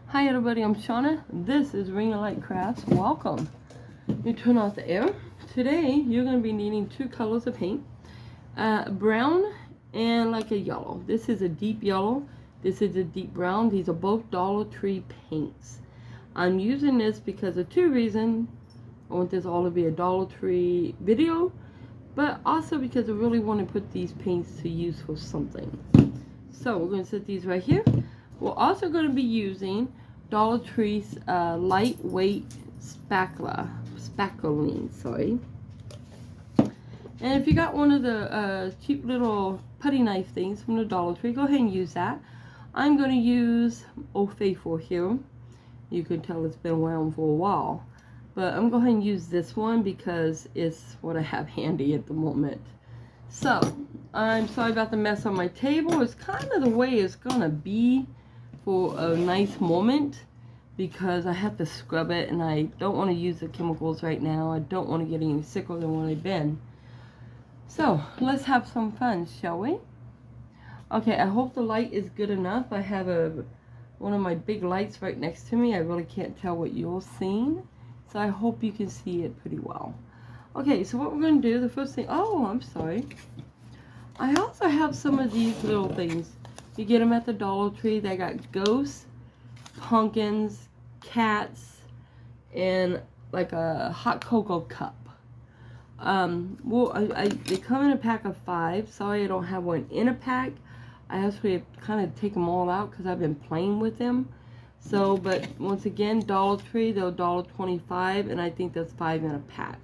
Hi everybody, I'm Shauna. This is Ring of Light Crafts. Welcome. Let me turn off the air. Today you're going to be needing two colors of paint. Brown and like a yellow. This is a deep yellow. This is a deep brown. These are both Dollar Tree paints. I'm using this because of two reasons. I want this all to be a Dollar Tree video, but also because I really want to put these paints to use for something. So we're going to set these right here. We're also going to be using Dollar Tree's lightweight spackling, sorry. And if you got one of the cheap little putty knife things from the Dollar Tree, go ahead and use that. I'm going to use Old Faithful here. You can tell it's been around for a while. But I'm going to go ahead and use this one because it's what I have handy at the moment. So, I'm sorry about the mess on my table. It's kind of the way it's going to be for a nice moment because I have to scrub it and I don't want to use the chemicals right now. I don't want to get any sicker than what I've been. So let's have some fun, shall we? Okay, I hope the light is good enough. I have one of my big lights right next to me. I really can't tell what you're seeing, so I hope you can see it pretty well. Okay, so what we're going to do, the first thing, oh, I'm sorry. I also have some of these little things. You get them at the Dollar Tree. They got ghosts, pumpkins, cats, and like a hot cocoa cup. They come in a pack of 5. Sorry I don't have one in a pack. I actually kind of take them all out because I've been playing with them. So, but once again, Dollar Tree, they're $1.25, and I think that's 5 in a pack.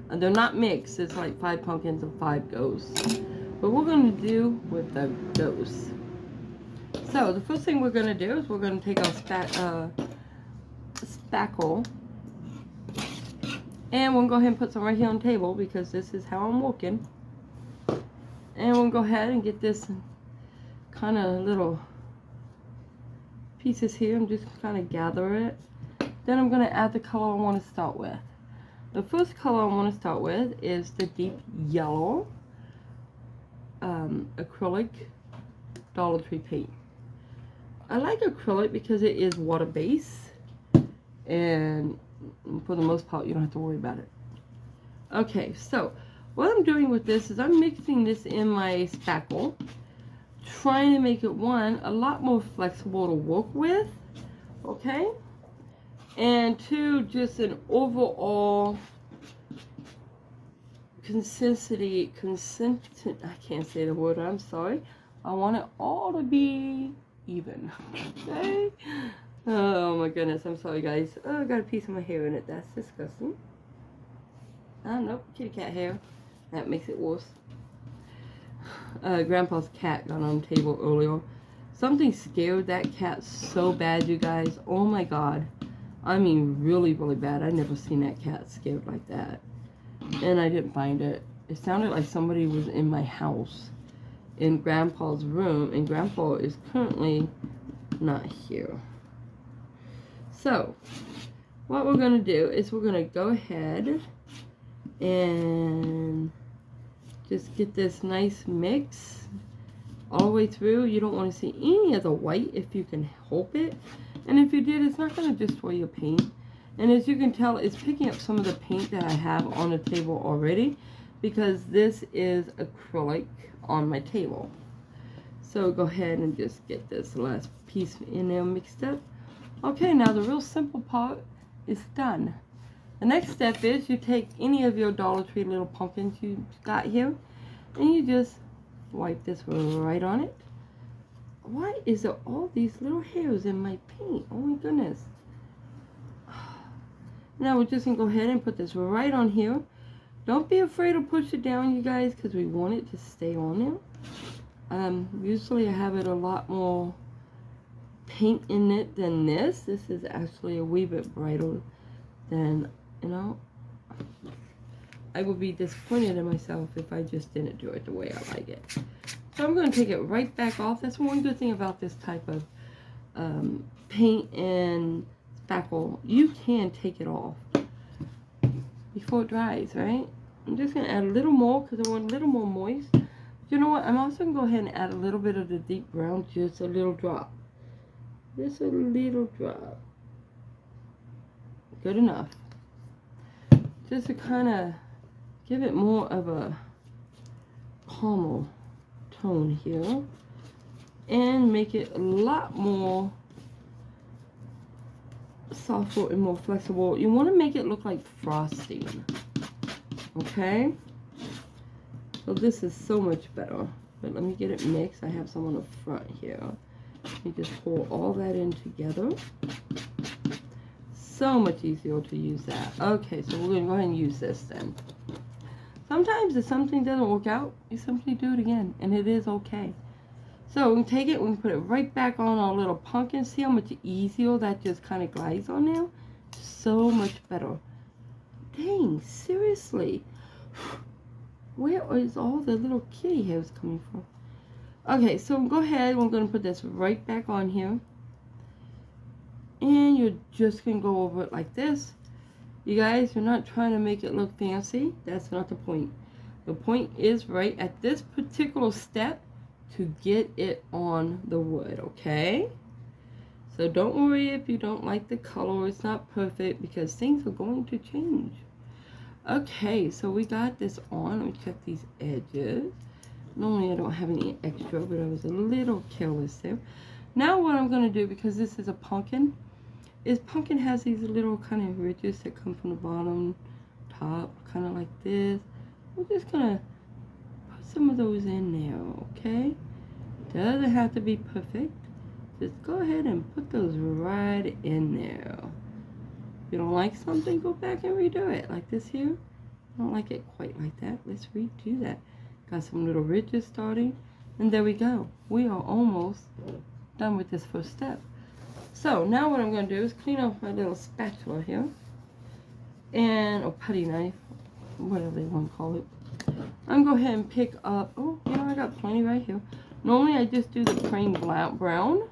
And they're not mixed. It's like 5 pumpkins and 5 ghosts. But we're going to do with the ghosts. So the first thing we're going to do is we're going to take our spackle, and we'll go ahead and put some right here on the table because this is how I'm working. And we'll go ahead and get this kind of little pieces here and just kind of gather it. Then I'm going to add the color I want to start with. The first color I want to start with is the deep yellow acrylic Dollar Tree paint. I like acrylic because it is water-based, and for the most part, you don't have to worry about it. Okay, so what I'm doing with this is I'm mixing this in my spackle, trying to make it, one, a lot more flexible to work with, okay? And two, just an overall consistency, I can't say the word, I'm sorry. I want it all to be even, okay? Oh my goodness, I'm sorry guys. Oh, I got a piece of my hair in it. That's disgusting. Oh, nope, kitty cat hair. That makes it worse. Grandpa's cat got on the table earlier. Something scared that cat so bad, you guys. Oh my god. I mean, really, really bad. I never seen that cat scared like that. And I didn't find it. It sounded like somebody was in my house, in Grandpa's room, and Grandpa is currently not here. So, what we're going to do is we're going to go ahead and just get this nice mix all the way through. You don't want to see any of the white if you can help it. And if you did, it's not going to destroy your paint. And as you can tell, it's picking up some of the paint that I have on the table already, because this is acrylic on my table. So go ahead and just get this last piece in there mixed up. Okay, now the real simple part is done. The next step is you take any of your Dollar Tree little pumpkins you got here, and you just wipe this right on it. Why is there all these little hairs in my paint? Oh my goodness. Now we're just going to go ahead and put this right on here. Don't be afraid to push it down, you guys, because we want it to stay on there. Usually I have it a lot more paint in it than this. This is actually a wee bit brighter than, you know. I would be disappointed in myself if I just didn't do it the way I like it. So I'm going to take it right back off. That's one good thing about this type of paint and spackle. You can take it off before it dries, right? I'm just going to add a little more because I want a little more moist. You know what? I'm also going to go ahead and add a little bit of the deep brown, just a little drop. Just a little drop. Good enough. Just to kind of give it more of a caramel tone here. And make it a lot more softer and more flexible. You want to make it look like frosting. Okay? So this is so much better. But let me get it mixed. I have some on the front here. Let me just pour all that in together. So much easier to use that. Okay, so we're going to go ahead and use this then. Sometimes if something doesn't work out, you simply do it again. And it is okay. So we can take it, we can put it right back on our little pumpkin. See how much easier that just kind of glides on now? So much better. Dang, seriously. Where is all the little kitty hairs coming from? Okay, so go ahead. We're going to put this right back on here. And you're just going to go over it like this. You guys, you're not trying to make it look fancy. That's not the point. The point is right at this particular step to get it on the wood, okay? So don't worry if you don't like the color. It's not perfect because things are going to change. Okay, so we got this on. Let me check these edges. Normally I don't have any extra, but I was a little careless there. Now what I'm going to do, because this is a pumpkin, is pumpkin has these little kind of ridges that come from the bottom, top, kind of like this. We're just going to put some of those in there, okay? Doesn't have to be perfect. Just go ahead and put those right in there. If you don't like something, go back and redo it. Like this here. I don't like it quite like that. Let's redo that. Got some little ridges starting. And there we go. We are almost done with this first step. So now what I'm going to do is clean off my little spatula here. And, or putty knife. Whatever you want to call it. I'm going to go ahead and pick up, oh, you know, I got plenty right here. Normally I just do the plain brown,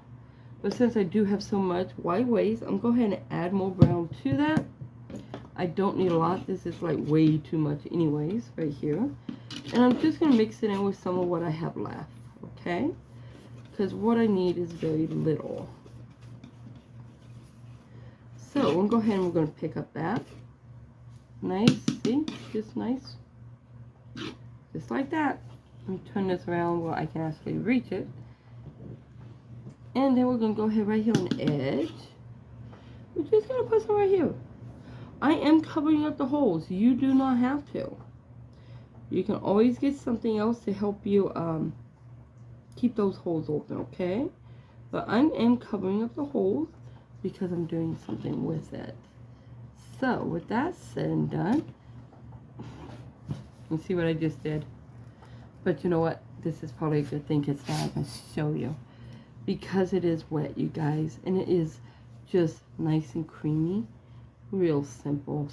but since I do have so much white waste, I'm going to go ahead and add more brown to that. I don't need a lot. This is like way too much anyways, right here. And I'm just going to mix it in with some of what I have left, okay? Because what I need is very little. So we're going to go ahead and we're going to pick up that. Nice, see? Just nice. Just like that. Let me turn this around where I can actually reach it. And then we're going to go ahead right here on the edge. We're just going to put some right here. I am covering up the holes. You do not have to. You can always get something else to help you keep those holes open, okay? But I am covering up the holes because I'm doing something with it. So, with that said and done, you see what I just did? But you know what? This is probably a good thing because now I can show you. Because it is wet, you guys. And it is just nice and creamy. Real simple.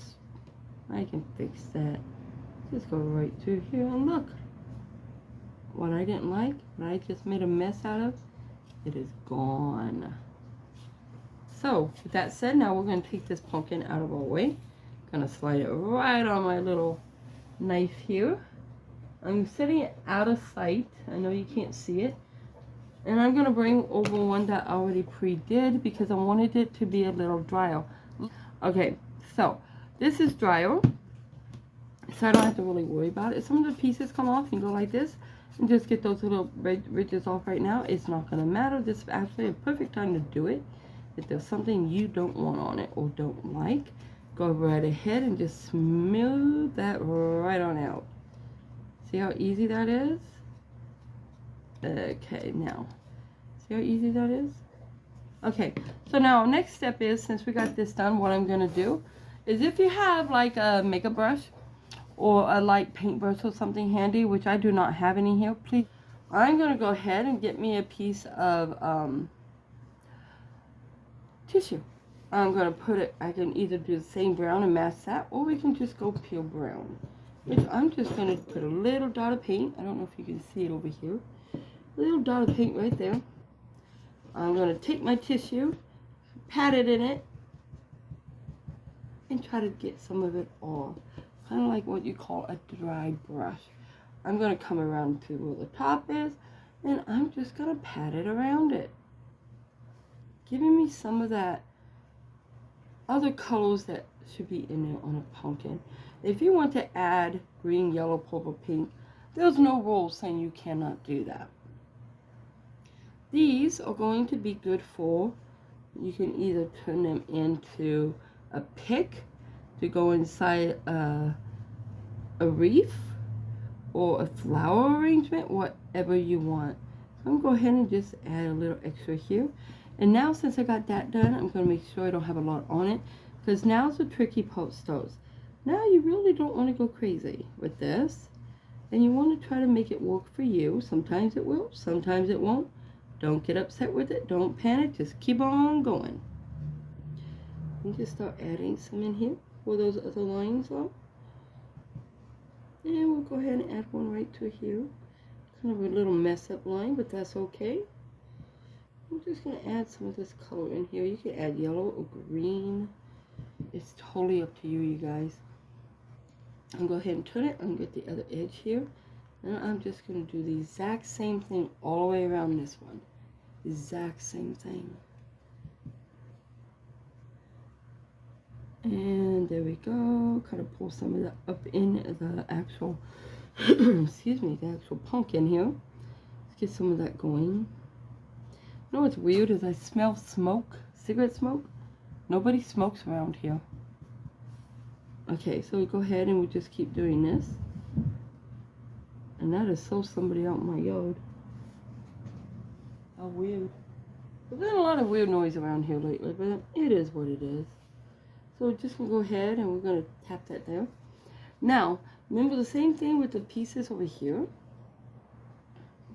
I can fix that. Just go right through here and look. What I didn't like, what I just made a mess out of, it is gone. So, with that said, now we're going to take this pumpkin out of our way. Going to slide it right on my little knife here. I'm setting it out of sight. I know you can't see it. And I'm going to bring over one that I already pre-did because I wanted it to be a little drier. Okay, so this is drier. So I don't have to really worry about it. Some of the pieces come off and go like this. And just get those little ridges off right now. It's not going to matter. This is actually a perfect time to do it. If there's something you don't want on it or don't like, go right ahead and just smooth that right on out. See how easy that is? Okay, now, see how easy that is? Okay, so now next step is, since we got this done, what I'm going to do is if you have like a makeup brush or a light paintbrush or something handy, which I do not have any here, please, I'm going to go ahead and get me a piece of tissue. I'm going to put it, I can either do the same brown and match that, or we can just go pure brown. Which I'm just going to put a little dot of paint. I don't know if you can see it over here. A little dot of paint right there. I'm going to take my tissue, pat it in it, and try to get some of it off. Kind of like what you call a dry brush. I'm going to come around to where the top is, and I'm just going to pat it around it. giving me some of that other colors that should be in there on a pumpkin. If you want to add green, yellow, purple, pink, there's no rule saying you cannot do that. These are going to be good for, you can either turn them into a pick to go inside a wreath or a flower arrangement, whatever you want. So I'm going to go ahead and just add a little extra here. And now since I got that done, I'm going to make sure I don't have a lot on it, because now's the tricky part starts. Now you really don't want to go crazy with this, and you want to try to make it work for you. Sometimes it will, sometimes it won't. Don't get upset with it, don't panic, just keep on going. And just start adding some in here where those other lines are. And we'll go ahead and add one right to here. Kind of a little mess up line, but that's okay. I'm just going to add some of this color in here. You can add yellow or green. It's totally up to you, you guys. I'll go ahead and turn it and get the other edge here. And I'm just going to do the exact same thing all the way around this one. Exact same thing. And there we go. Kind of pull some of that up in the actual, excuse me, the actual pumpkin here. Let's get some of that going. You know what's weird is I smell smoke, cigarette smoke. Nobody smokes around here. Okay, so we go ahead and we just keep doing this. And that is so somebody out in my yard. How weird. There's been a lot of weird noise around here lately, but it is what it is. So we're just going to go ahead and we're going to tap that there. Now, remember the same thing with the pieces over here.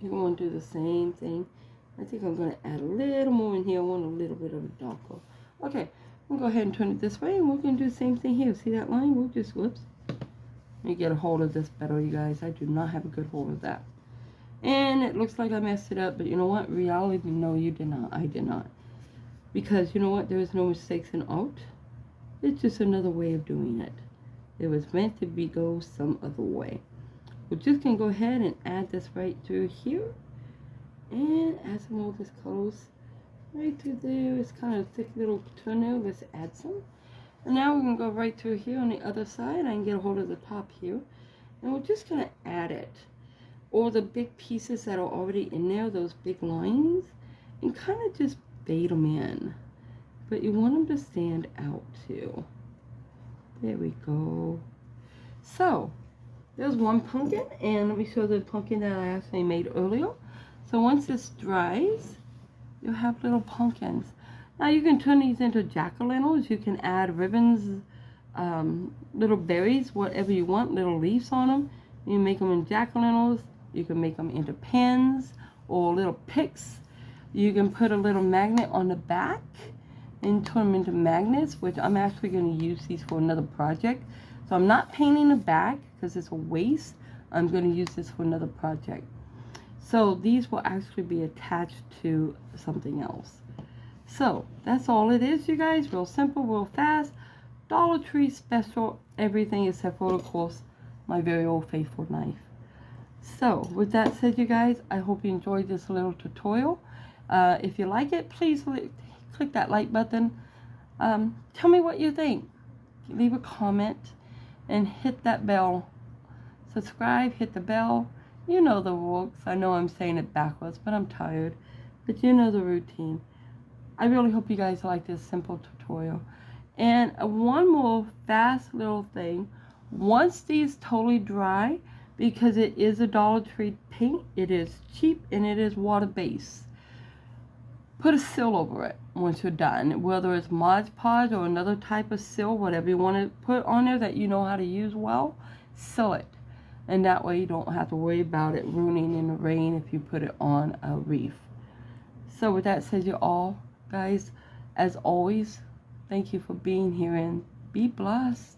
You're going to do the same thing. I think I'm going to add a little more in here. I want a little bit of a darker. Okay, we'll go ahead and turn it this way, and we're going to do the same thing here. See that line? We'll just, whoops. Let me get a hold of this better, you guys. I do not have a good hold of that. And it looks like I messed it up, but you know what? Reality, no, you did not. I did not. Because you know what? There is no mistakes in art. It's just another way of doing it. It was meant to be go some other way. We're just going to go ahead and add this right through here. And add some more of this colors right through there. It's kind of a thick little toenail. Let's add some. And now we're going to go right through here on the other side. I can get a hold of the top here. And we're just going to add it. Or the big pieces that are already in there, those big lines. And kind of just bait them in. But you want them to stand out too. There we go. So, there's one pumpkin. And let me show the pumpkin that I actually made earlier. So once this dries, you'll have little pumpkins. Now you can turn these into jack-o'-lanterns. You can add ribbons, little berries, whatever you want, little leaves on them. You can make them in jack-o'-lanterns. You can make them into pins or little picks. You can put a little magnet on the back and turn them into magnets, which I'm actually going to use these for another project. So I'm not painting the back because it's a waste. I'm going to use this for another project. So these will actually be attached to something else. So that's all it is, you guys. Real simple, real fast. Dollar Tree special, everything except for, of course, my very old faithful knife. So with that said, you guys, I hope you enjoyed this little tutorial. If you like it, please click that like button. Tell me what you think. Leave a comment and hit that bell. Subscribe, hit the bell. You know the rules. I know I'm saying it backwards, but I'm tired. But you know the routine. I really hope you guys like this simple tutorial. And one more fast little thing. Once these totally dry, because it is a Dollar Tree paint, it is cheap and it is water-based. Put a seal over it once you're done. Whether it's Mod Podge or another type of seal, whatever you want to put on there that you know how to use well, seal it. And that way you don't have to worry about it ruining in the rain if you put it on a wreath. So with that said, you all, guys, as always, thank you for being here and be blessed.